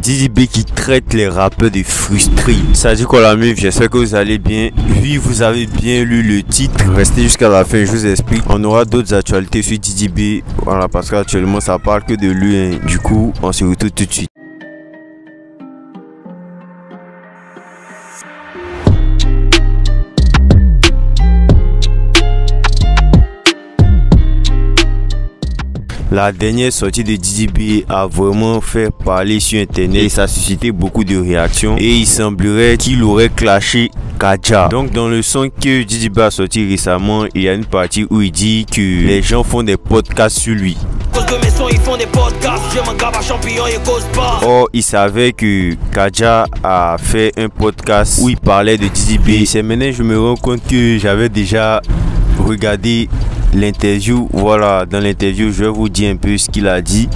Didi B qui traite les rappeurs de frustrés. Ça dit quoi la meuf? J'espère que vous allez bien. Oui, vous avez bien lu le titre. Restez jusqu'à la fin, je vous explique. On aura d'autres actualités sur Didi B. Voilà, parce qu'actuellement ça parle que de lui, hein. Du coup, on se retrouve tout de suite. La dernière sortie de Didi B a vraiment fait parler sur internet et ça a suscité beaucoup de réactions et il semblerait qu'il aurait clashé Kadja. Donc dans le son que Didi B a sorti récemment, il y a une partie où il dit que les gens font des podcasts sur lui. Or, il savait que Kadja a fait un podcast où il parlait de Didi B. Et c'est maintenant que je me rends compte que j'avais déjà regardé l'interview. Voilà, dans l'interview, je vais vous dire un peu ce qu'il a dit.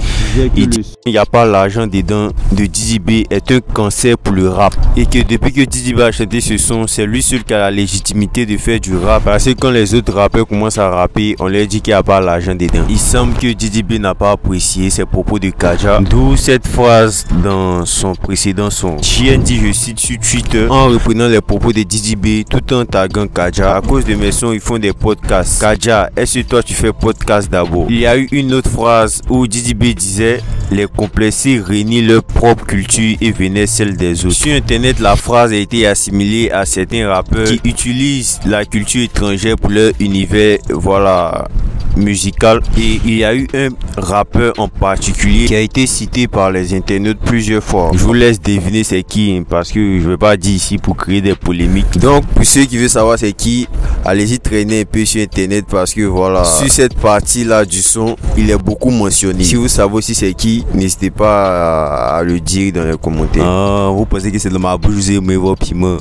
Il dit qu'il n'y a pas l'argent dedans de Didi B est un cancer pour le rap. Et que depuis que Didi B a chanté ce son, c'est lui seul qui a la légitimité de faire du rap. Parce que quand les autres rappeurs commencent à rapper, on leur dit qu'il n'y a pas l'argent dedans. Il semble que Didi B n'a pas apprécié ces propos de Kadja. D'où cette phrase dans son précédent son. JN dit, je cite sur Twitter, en reprenant les propos de Didi B tout en taguant Kadja. À cause de mes sons, ils font des podcasts. Kadja, est-ce que toi tu fais podcast d'abord? Il y a eu une autre phrase où Didi B disait les complexés renient leur propre culture et vénèrent celle des autres. Sur internet, la phrase a été assimilée à certains rappeurs qui utilisent la culture étrangère pour leur univers, voilà, musical. Et il y a eu un rappeur en particulier qui a été cité par les internautes plusieurs fois. Je vous laisse deviner c'est qui, parce que je ne vais pas dire ici pour créer des polémiques. Donc pour ceux qui veulent savoir c'est qui, allez-y traîner un peu sur internet, parce que voilà, sur cette partie là du son, il est beaucoup mentionné. Si vous savez aussi c'est qui, n'hésitez pas à le dire dans les commentaires. Ah, vous pensez que c'est de ma bouche, vous aimez vos piments.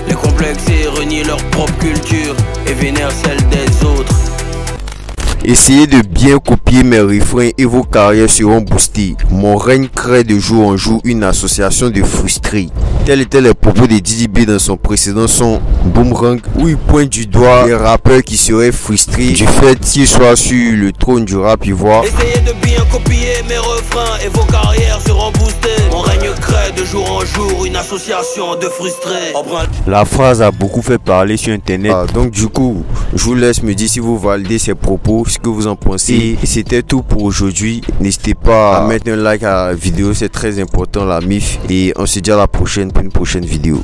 Les complexés renient leur propre culture et vénèrent celle des autres. Essayez de bien copier mes refrains et vos carrières seront boostées. Mon règne crée de jour en jour une association de frustrés. Tel était les propos de Didi B dans son précédent son Boomerang, où il pointe du doigt les rappeurs qui seraient frustrés du fait qu'ils soient sur le trône du rap ivoire. Essayez de bien copier mes refrains et vos carrières seront boostées. Mon règne crée de jour en jour une association de frustrés. La phrase a beaucoup fait parler sur internet. Donc du coup, je vous laisse me dire si vous validez ces propos, ce que vous en pensez. Et c'était tout pour aujourd'hui. N'hésitez pas à mettre un like à la vidéo, c'est très important la mif. Et on se dit à la prochaine pour une prochaine vidéo.